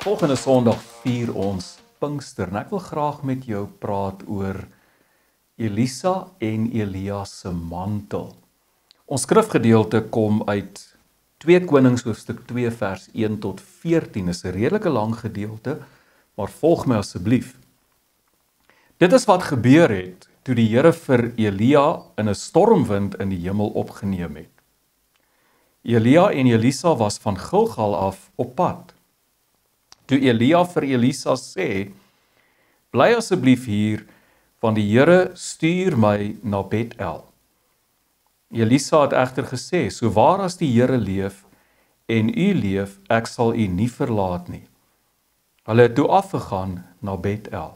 Volgende Sondag vier ons Pinkster en ek wil graag met jou praat oor Elisa en Elia se mantel. Ons skrifgedeelte kom uit 2 Konings hoofstuk 2 vers 1 tot 14. Is 'n redelike lang gedeelte, maar volg my asseblief. Dit is wat gebeur het toe die Here vir Elia in 'n stormwind in die hemel opgeneem het. Elia en Elisa was van Gilgal af op pad. Toe Elia vir Elisa sê, bly asseblief hier, want die Here stuur my na Bet-El. Elisa het egter gesê, so waar as die Here leef en u leef, ek sal u nie verlaat nie. Hulle het toe afgegaan na Bet-El.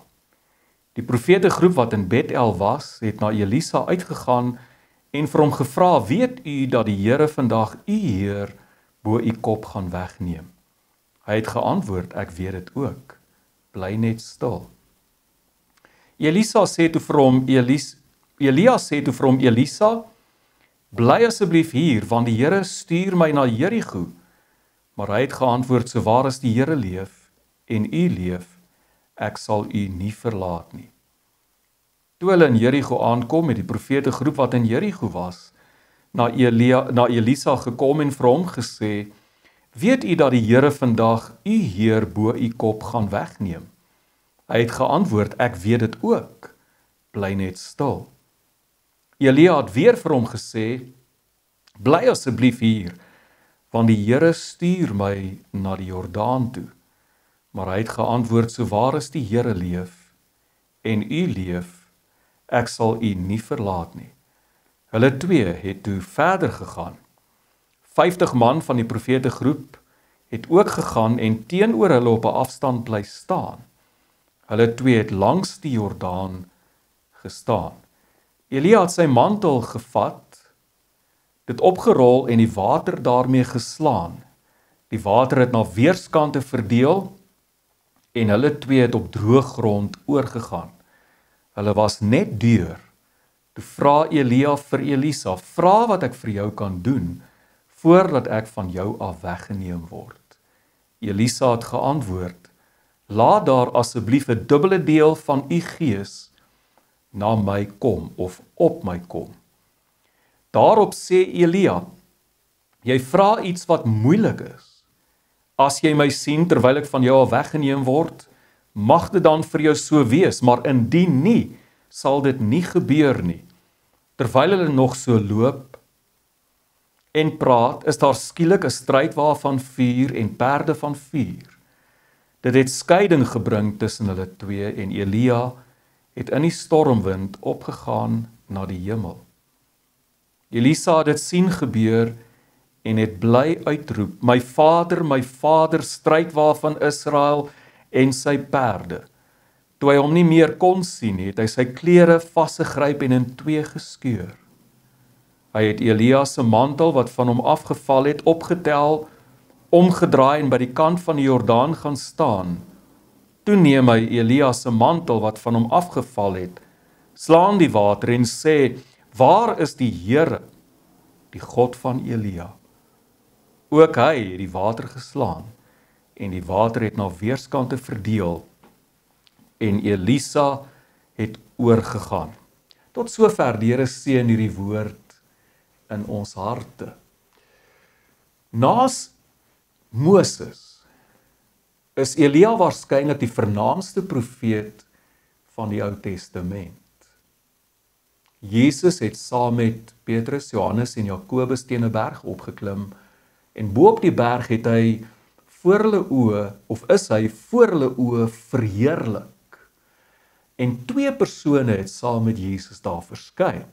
Die profetegroep wat in Bet-El was, het na Elisa uitgegaan en vir hom gevra, weet u dat die Here vandag u Heer bo u kop gaan wegneem? Hy het geantwoord, ek weet dit ook, bly net stil. Elia sê toe vir hom, Elisa, bly asseblief hier, want die Here stuur my na Jerigo. Maar hy het geantwoord, so waar as die Here leef en u leef, ek sal u nie verlaat nie. Toe hulle in Jerigo aankom, het die profetegroep wat in Jerigo was, na Elisa gekom en vir hom gesê, weet u dat die Here vandag u Heer bo u kop gaan wegneem? Hy het geantwoord, ek weet dit ook, bly net stil. Elia het weer vir hom gesê, bly asseblief hier, want die Here stuur my na die Jordaan toe. Maar hy het geantwoord, so waar as die Here leef en u leef, ek sal u nie verlaat nie. Hulle twee het toe verder gegaan. 50 man van die profetegroep het ook gegaan en teenoor hulle op 'n afstand bly staan. Hulle twee het langs die Jordaan gestaan. Elia het sy mantel gevat, dit opgerol en die water daarmee geslaan. Die water het na weerskante verdeel en hulle twee het op droë grond oorgegaan. Hulle was net deur. Toe vra Elia vir Elisa, vra wat ek vir jou kan doen, voordat ek van jou af weggeneem word. Elisa het geantwoord, laat daar asseblief 'n dubbele deel van u gees na my kom, of op my kom. Daarop sê Elia, jy vra iets wat moeilik is. As jy my sien terwyl ek van jou af weggeneem word, mag dit dan vir jou so wees, maar indien nie, sal dit nie gebeur nie. Terwyl hulle nog so loop en praat, is daar skielik 'n strydwa van vuur en perde van vuur. Dit het skeiding gebring tussen hulle twee en Elia het in die stormwind opgegaan na die hemel. Elisa het dit sien gebeur en het bly uitroep, my vader, strydwa van Israel en sy perde. Toe hy hom nie meer kon sien, het hy sy klere vasgegryp en in twee geskeur. Hy het Elia se mantel wat van hom afgeval het, opgetel, omgedraai en by die kant van die Jordaan gaan staan. Toe neem hy Elia se mantel wat van hom afgeval het, slaan die water en sê, waar is die Here, die God van Elia? Ook hy het die water geslaan en die water het na weerskante verdeel en Elisa het oorgegaan. Tot sover die Here seën hierdie woord in ons harte. Naas Moses is Elia waarskynlik die vernaamste profeet van die Ou Testament. Jesus het saam met Petrus, Johannes en Jakobus teen 'n berg opgeklim en bo op die berg het hy voor hulle oë, of is hy voor hulle oë verheerlik. En twee persone het saam met Jesus daar verskyn.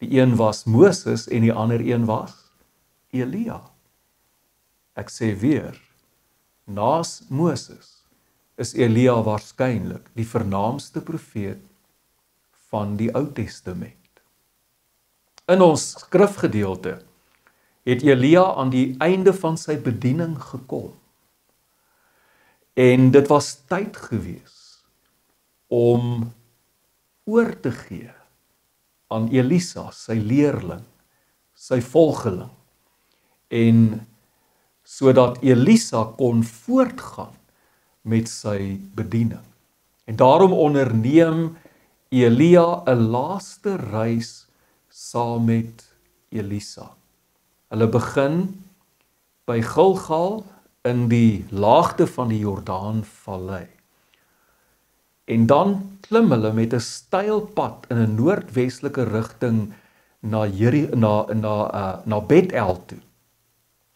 Die een was Moses en die ander een was Elia. Ek sê weer, naas Moses is Elia waarskynlik die vernaamste profeet van die Ou Testament. In ons skrifgedeelte het Elia aan die einde van sy bediening gekom. En dit was tyd gewees om oor te gee aan Elisa, sy leerling, sy volgeling, en sodat Elisa kon voortgaan met sy bediening. En daarom onderneem Elia 'n laaste reis saam met Elisa. Hulle begin by Gilgal in die laagte van die Jordaanvallei. En dan klim hulle met 'n steil pad in 'n noordwestelike rigting na Bet-El toe.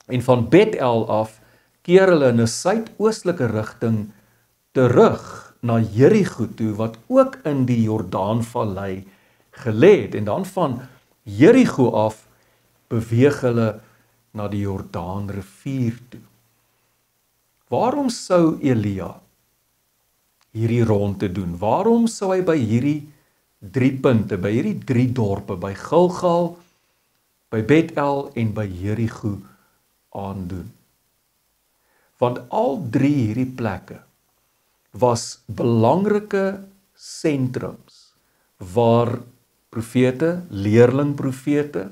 En van Bet-El af keer hulle in 'n suidoostelike rigting terug na Jerigo toe, wat ook in die Jordaanvallei gelê het. En dan van Jerigo af beweeg hulle na die Jordaanrivier toe. Waarom sou Elia hierdie ronde doen? Waarom sou hy by hierdie 3 punte, by hierdie 3 dorpe, by Gilgal, by Bet-El en by Jerigo aandoen? Want al 3 hierdie plekke was belangrike sentrums waar profete, leerlingprofete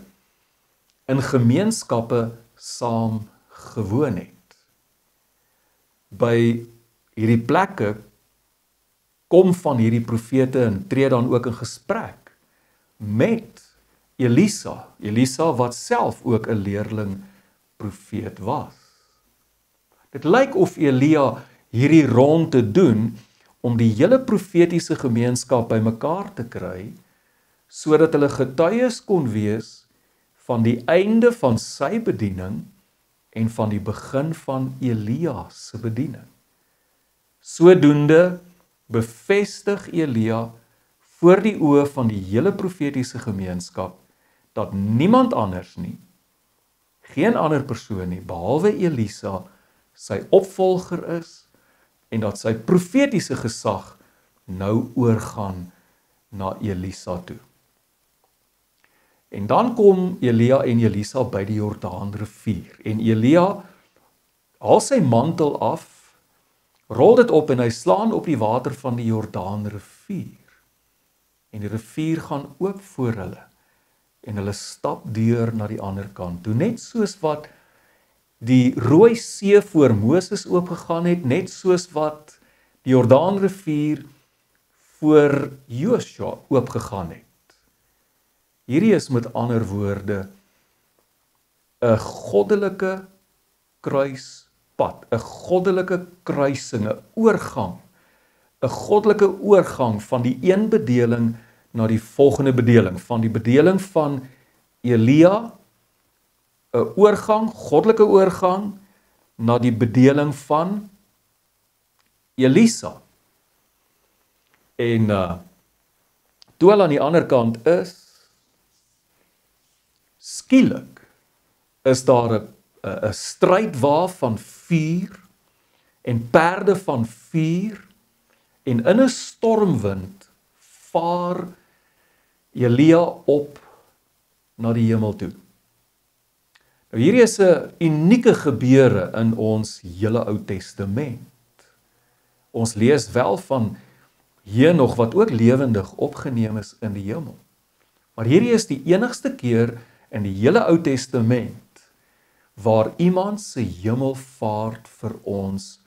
in gemeenskappe saam gewoon het. By hierdie plekke kom van hierdie profete en tree dan ook in gesprek met Elisa. Elisa wat self ook 'n leerling profeet was. Dit lyk of Elia hierdie ronde doen om die hele profetiese gemeenskap bymekaar te kry, sodat hulle getuies kon wees van die einde van sy bediening en van die begin van Elia se bediening. Sodoende bevestig Elia voor die oë van die hele profetiese gemeenskap dat niemand anders nie, geen ander persoon nie, behalwe Elisa, sy opvolger is en dat sy profetiese gesag nou oorgaan na Elisa toe. En dan kom Elia en Elisa by die Jordaanrivier en Elia haal sy mantel af, rol dit op en hy slaan op die water van die Jordaanrivier. En die rivier gaan oop voor hulle en hulle stap deur na die ander kant toe, net soos wat die Rooi See voor Moses oopgegaan het, net soos wat die Jordaanrivier voor Josua oopgegaan het. Hierdie is met ander woorde 'n goddelike kruispad, 'n goddelike kruising, 'n oorgang, 'n goddelike oorgang van die een bedeling na die volgende bedeling, van die bedeling van Elia, 'n oorgang, goddelike oorgang, na die bedeling van Elisa. En toe hulle aan die ander kant is, skielik is daar 'n strydwa van vuur en perde van vuur en in 'n stormwind vaar Elia op na die hemel toe. Nou hierdie is 'n unieke gebeure in ons hele Ou Testament. Ons lees wel van Henog wat ook lewendig opgeneem is in die hemel. Maar hierdie is die enigste keer in die hele Ou Testament waar iemand se hemelvaart vir ons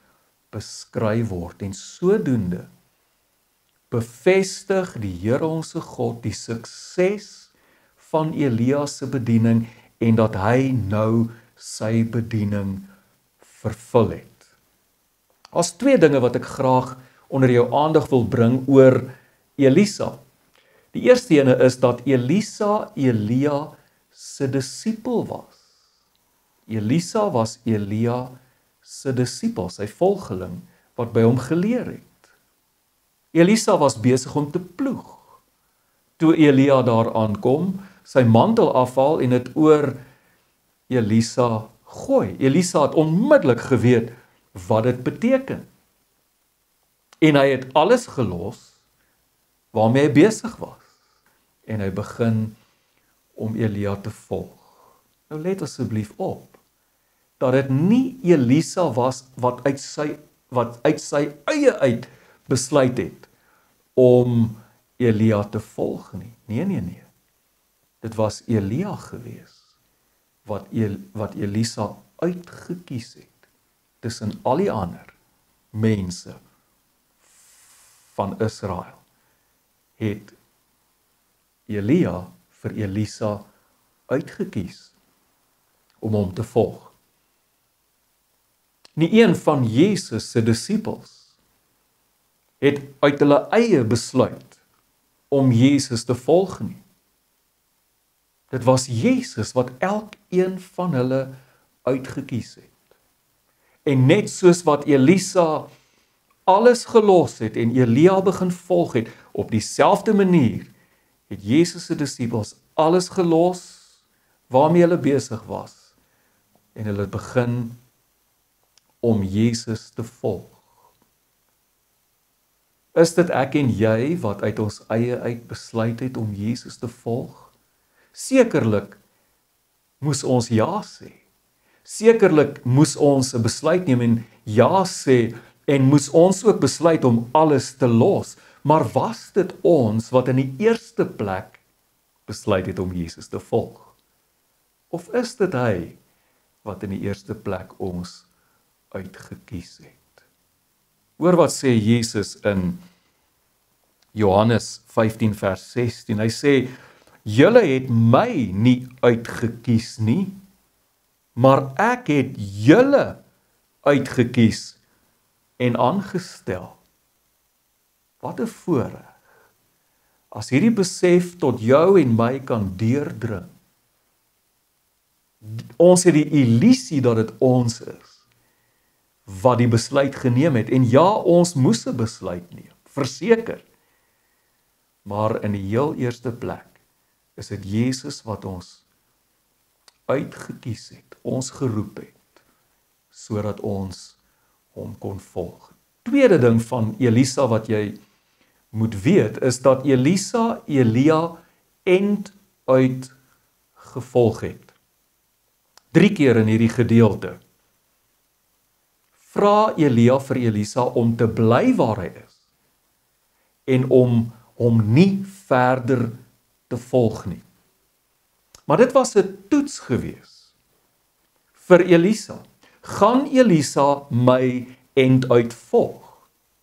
beskryf word en sodoende bevestig die Here ons God die sukses van Elia se bediening en dat hy nou sy bediening vervul het. Daar's 2 dinge wat ek graag onder jou aandag wil bring oor Elisa. Die eerste ene is dat Elisa Elia se disipel was. Elisa was Elia se disipel, sy volgeling wat by hom geleer het. Elisa was besig om te ploeg. Toe Elia daar aankom, sy mantel afhaal en dit oor Elisa gooi. Elisa het onmiddellik geweet wat dit beteken. En hy het alles gelos waarmee hy besig was. En hy begin om Elia te volg. Nou let asseblief op, dat dit nie Elisa was wat uit sy eie uit besluit het om Elia te volg nie. Nee. Dit was Elia gewees wat Elisa uitgekies het tussen al die ander mense van Israel het Elia vir Elisa uitgekies om hom te volg. Nie een van Jesus se disippels het uit hulle eie besluit om Jesus te volg nie. Dit was Jesus wat elkeen van hulle uitgekies het. En net soos wat Elisa alles gelos het en Elia begin volg het, op dieselfde manier het Jesus se disippels alles gelos waarmee hulle besig was en hulle begin om Jesus te volg. Is dit ek en jy wat uit ons eie uit besluit het om Jesus te volg? Sekerlik moes ons ja sê. Sekerlik moes ons 'n besluit neem en ja sê en moes ons ook besluit om alles te los. Maar was dit ons wat in die eerste plek besluit het om Jesus te volg? Of is dit hy wat in die eerste plek ons uitgekies het? Hoor wat sê Jesus in Johannes 15 vers 16. Hy sê, julle het my nie uitgekies nie, maar ek het julle uitgekies en aangestel. Wat 'n voorreg. As hierdie besef tot jou en my kan deurdring. Ons het die illusie dat dit ons is wat die besluit geneem het. En ja, ons moes 'n besluit neem, verseker. Maar in die heel eerste plek is dit Jesus wat ons uitgekies het, ons geroep het, sodat ons hom kon volg. Tweede ding van Elisa wat jy moet weet, is dat Elisa Elia end uit gevolg het. 3 keer in hierdie gedeelte vra Elia vir Elisa om te bly waar hy is en om hom nie verder te volg nie. Maar dit was 'n toets gewees vir Elisa. Gaan Elisa my end uit volg?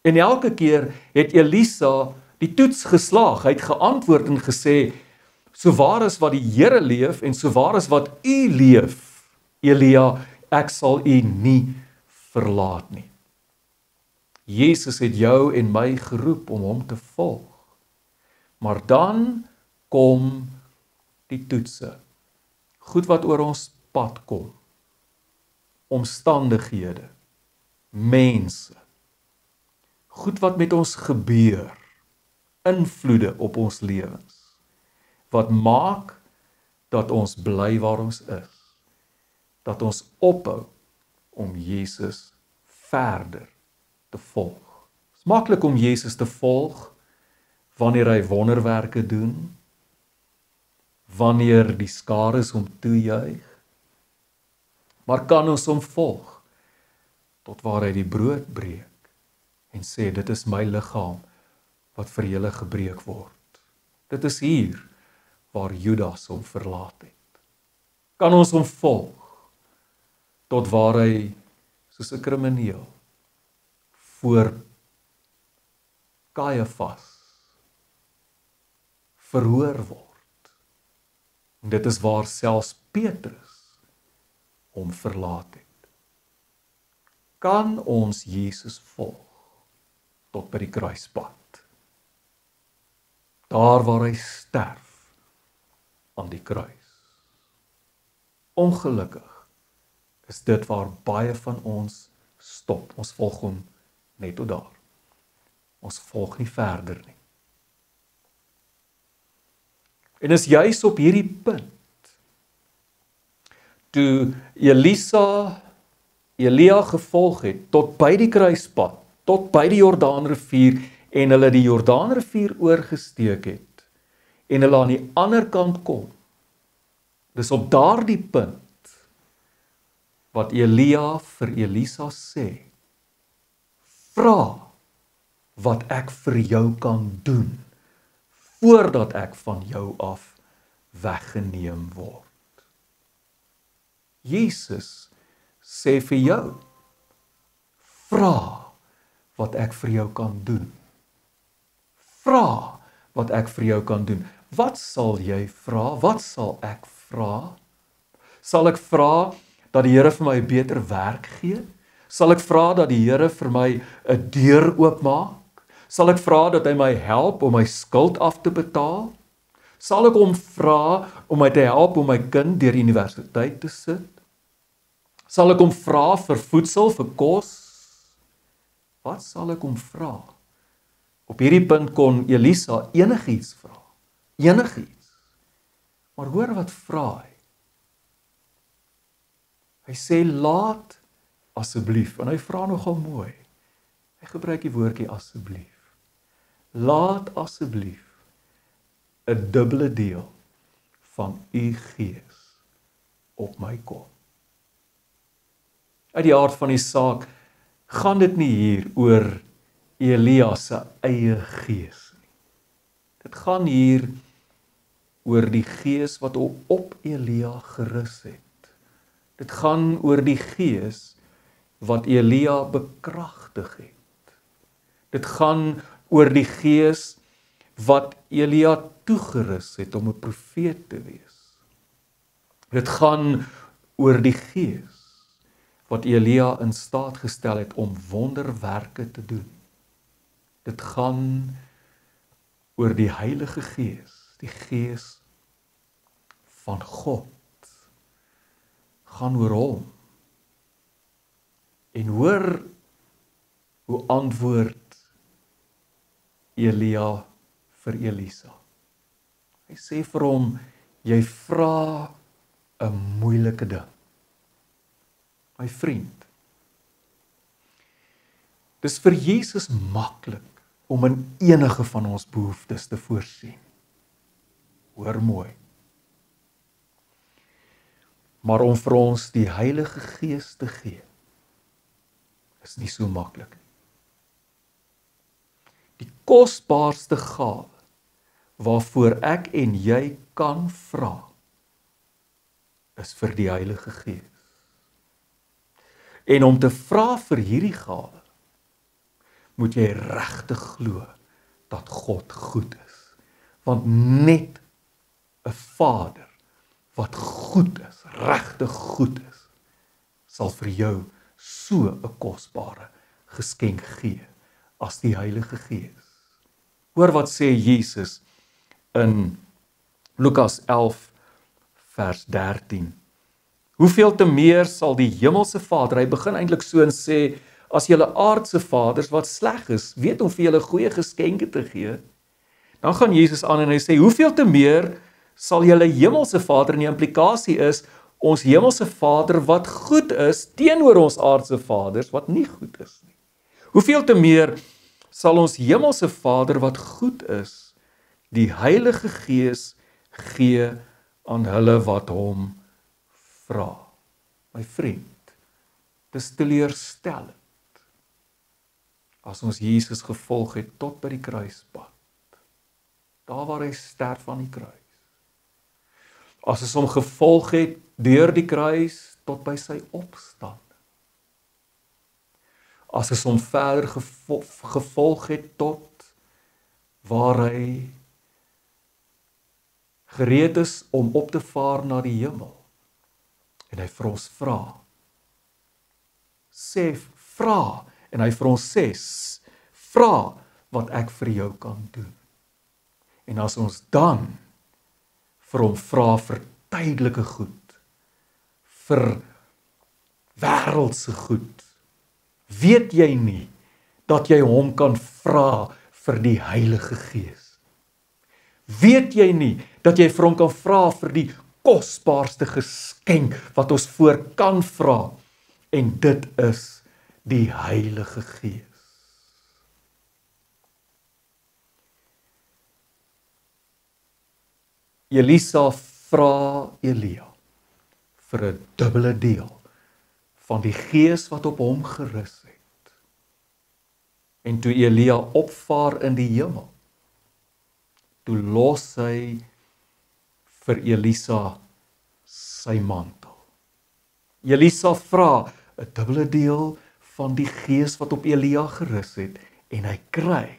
En elke keer het Elisa die toets geslaag. Hy het geantwoord en gesê, so waar is wat die Here leef en so waar is wat u leef, Elia, ek sal u nie verlaat nie. Jesus het jou en my geroep om hom te volg. Maar dan kom die toetse. Goed wat oor ons pad kom. Omstandighede. Mense. Goed wat met ons gebeur. Invloede op ons lewens. Wat maak dat ons bly waar ons is. Dat ons ophou om Jesus verder te volg. Het is maklik om Jesus te volg wanneer hy wonderwerke doen, wanneer die skares hom toejuig, maar kan ons hom volg tot waar hy die brood breek en sê, dit is my liggaam wat vir julle gebreek word. Dit is hier waar Judas hom verlaat het. Kan ons hom volg tot waar hy soos 'n krimineel voor Kajafas verhoor word. En dit is waar selfs Petrus hom verlaat het. Kan ons Jesus volg tot by die kruispad? Daar waar hy sterf aan die kruis. Ongelukkig is dit waar baie van ons stop. Ons volg hom net tot daar. Ons volg nie verder nie. En is juis op hierdie punt, toe Elia gevolg het, tot by die kruispad, tot by die Jordaanrivier, en hulle die Jordaanrivier oorgesteek het, en hulle aan die ander kant kom, dis op daardie punt, wat Elia vir Elisa sê, vra wat ek vir jou kan doen, voordat ek van jou af weggeneem word. Jesus sê vir jou, vra wat ek vir jou kan doen. Vra wat ek vir jou kan doen. Wat sal jy vra? Wat sal ek vra? Sal ek vra dat die Here vir my 'n beter werk gee? Sal ek vra dat die Here vir my 'n deur oopmaak? Sal ek vra dat hy my help om my skuld af te betaal? Sal ek hom vra om my te help om my kind deur die universiteit te sit? Sal ek hom vra vir voedsel, vir kos? Wat sal ek hom vra? Op hierdie punt kon Elisa enigiets vra. Enigiets. Maar hoor wat vra hy? Hy sê, laat asseblief, en hy vra nogal mooi. Hy gebruik die woordjie asseblief. Laat asseblief 'n dubbele deel van u gees op my kom. Uit die aard van die saak gaan dit nie hier oor Elia se eie gees nie. Dit gaan hier oor die gees wat op Elia gerus het. Dit gaan oor die gees wat Elia bekragtig het. Dit gaan oor die gees wat Elia toegerus het om 'n profeet te wees. Dit gaan oor die gees wat Elia in staat gestel het om wonderwerke te doen. Dit gaan oor die Heilige Gees, die Gees van God. Gaan oor hom. En hoor hoe antwoord Elia vir Elisa. Hy sê vir hom, jy vra 'n moeilike ding. My vriend, dis vir Jesus maklik om in enige van ons behoeftes te voorsien. Hoor mooi. Maar om vir ons die Heilige Gees te gee, is nie so maklik nie. Die kosbaarste gawe waarvoor ek en jy kan vra, is vir die Heilige Gees. En om te vra vir hierdie gawe, moet jy regtig glo dat God goed is. Want net 'n Vader wat goed is, regtig goed is, sal vir jou so 'n kosbare geskenk gee as die Heilige Gees. Hoor wat sê Jesus in Lukas 11 vers 13. Hoeveel te meer sal die hemelse Vader, hy begin eintlik so en sê, as julle aardse vaders wat sleg is, weet om vir julle goeie geskenke te gee, dan gaan Jesus aan en hy sê, hoeveel te meer sal julle hemelse Vader, en die implikasie is, ons hemelse Vader wat goed is, teenoor ons aardse vaders wat nie goed is nie. Hoeveel te meer sal ons hemelse Vader wat goed is, die Heilige Gees gee aan hulle wat hom vra. My vriend, dis teleurstellend as ons Jesus gevolg het tot by die kruispad, daar waar hy sterf aan die kruis. As ons hom gevolg het deur die kruis tot by sy opstanding. As ons hom verder gevolg het tot waar hy gereed is om op te vaar na die hemel. En hy vir ons vra, en hy vir ons sê, vra wat ek vir jou kan doen. En as ons dan vir hom vra vir tydelike goed, vir wêreldse goed, weet jy nie dat jy hom kan vra vir die Heilige Gees? Weet jy nie dat jy vir hom kan vra vir die kosbaarste geskenk wat ons voor kan vra, en dit is die Heilige Gees. Elisa vra Elia vir 'n dubbele deel van die gees wat op hom gerus het. En toe Elia opvaar in die hemel, toe los hy vir Elisa sy mantel. Elisa vra 'n dubbele deel van die gees wat op Elia gerus het, en hy kry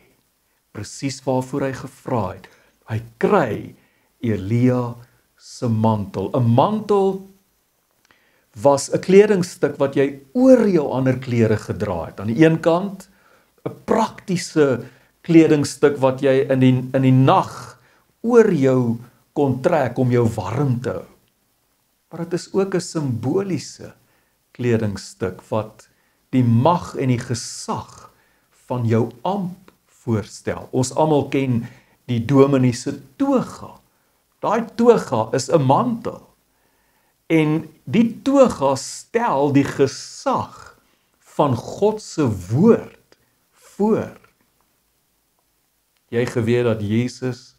presies waarvoor hy gevra het. Hy kry Elia se mantel. 'n Mantel was 'n kledingstuk wat jy oor jou ander klere gedra het. Aan die een kant 'n praktiese kledingstuk wat jy in die nag oor jou kon trek om jou warm te hou. Maar dit is ook 'n simboliese kledingstuk wat die mag en die gesag van jou ampt voorstel. Ons almal ken die dominee se toga. Daai toga is 'n mantel. En die toga stel die gesag van God se woord voor. Jy geweet dat Jesus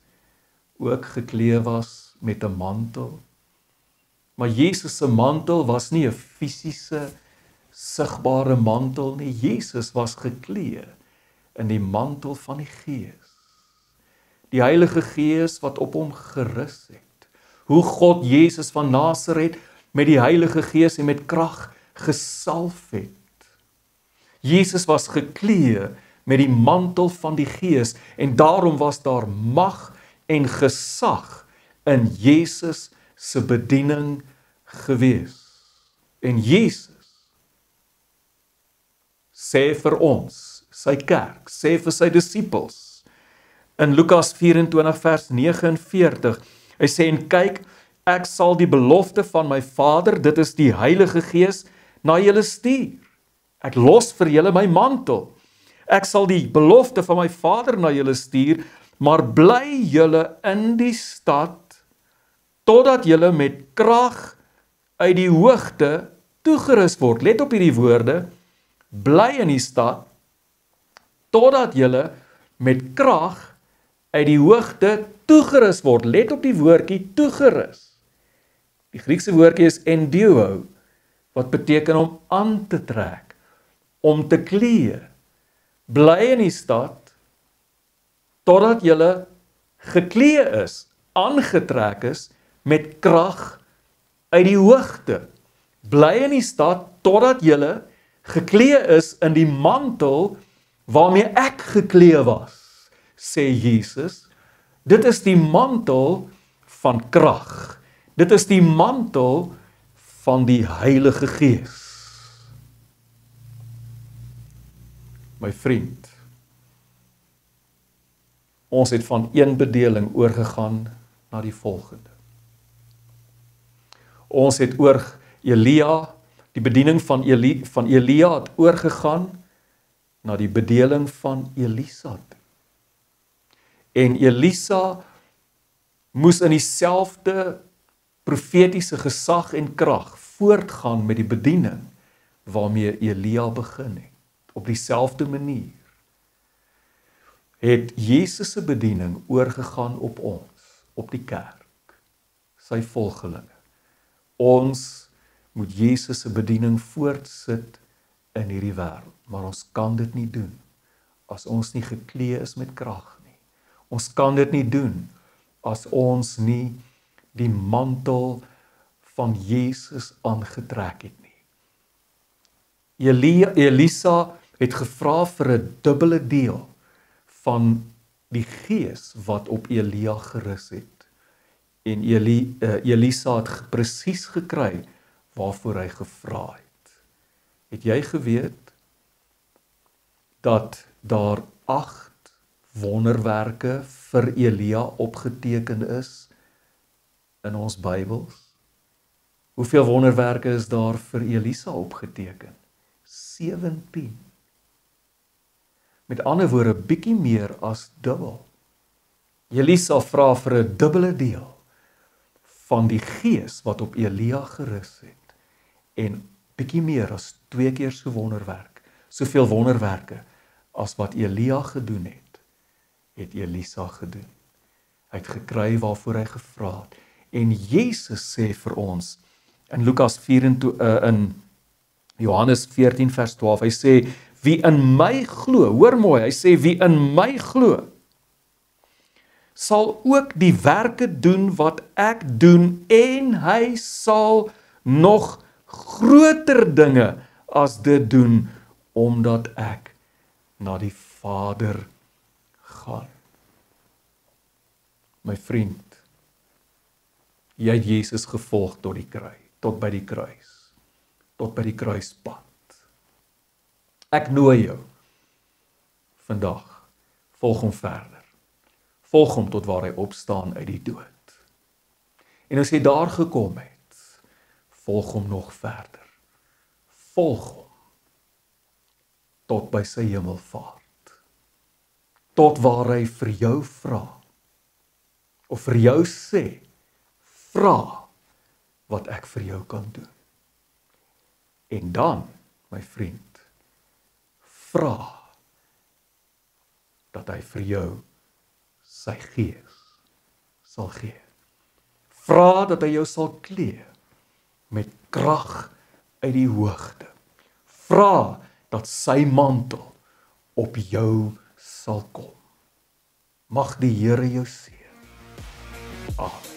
ook geklee was met 'n mantel. Maar Jesus se mantel was nie 'n fisiese, sigbare mantel nie. Jesus was geklee in die mantel van die Gees. Die Heilige Gees wat op hom gerus het. Hoe God Jesus van Nasaret met die Heilige Gees en met krag gesalf het. Jesus was geklee met die mantel van die Gees en daarom was daar mag en gesag in Jesus se bediening gewees. En Jesus sê vir ons, sy kerk, sê vir sy disippels, in Lukas 24 vers 49, hy sê, en kyk, ek sal die belofte van my Vader, dit is die Heilige Gees, na julle stuur. Ek los vir julle my mantel. Ek sal die belofte van my Vader na julle stuur, maar bly julle in die stad, totdat julle met krag uit die hoogte toegerus word. Let op hierdie woorde, bly in die stad, totdat julle met krag uit die hoogte toegerus word. Let op die woordjie toegerus. Die Griekse woordjie is enduo, wat beteken om aan te trek, om te klee. Bly in die stad, totdat julle geklee is, aangetrek is, met krag uit die hoogte. Bly in die stad, totdat julle geklee is in die mantel, waarmee ek geklee was, sê Jesus. Dit is die mantel van krag. Dit is die mantel van die Heilige Gees. My vriend, ons het van een bedeling oorgegaan na die volgende. Ons het oor Elia, die bediening van Elia het oorgegaan na die bedeling van Elisa. En Elisa moes in dieselfde profetiese gesag en krag voortgaan met die bediening waarmee Elia begin het. Op dieselfde manier het Jesus se bediening oorgegaan op ons, op die kerk, sy volgelinge. Ons moet Jesus se bediening voortsit in hierdie wêreld, maar ons kan dit nie doen as ons nie geklee is met krag nie. Ons kan dit nie doen as ons nie die mantel van Jesus aangetrek het nie. Elisa het gevra vir 'n dubbele deel van die gees wat op Elia gerus het. En Elisa het presies gekry waarvoor hy gevra het. Het jy geweet dat daar 8 wonderwerke vir Elia opgeteken is in ons Bybels? Hoeveel wonderwerke is daar vir Elisa opgeteken? 17. Met ander woorde, bietjie meer as dubbel. Elisa vra vir 'n dubbele deel van die gees wat op Elia gerus het. En bietjie meer as 2 keer so wonderwerk, soveel wonderwerke as wat Elia gedoen het Elisa gedoen. Hy het gekry waarvoor hy gevra het. En Jesus sê vir ons in Lukas 24, in Johannes 14 vers 12, hy sê, wie in my glo, hoor mooi, hy sê, wie in my glo, sal ook die werke doen wat ek doen, en hy sal nog groter dinge as dit doen, omdat ek na die Vader gaan. My vriend, jy het Jesus gevolg tot by die kruis, tot by die kruispad. Ek nooi jou vandag, volg hom verder. Volg hom tot waar hy opstaan uit die dood. En as jy daar gekom het, volg hom nog verder. Volg hom tot by sy hemelvaart. Tot waar hy vir jou vra, of vir jou sê, vra wat ek vir jou kan doen. En dan, my vriend, vra dat hy vir jou sy gees sal gee. Vra dat hy jou sal klee met krag uit die hoogte. Vra dat sy mantel op jou sal kom. Mag die Here jou seën. Amen.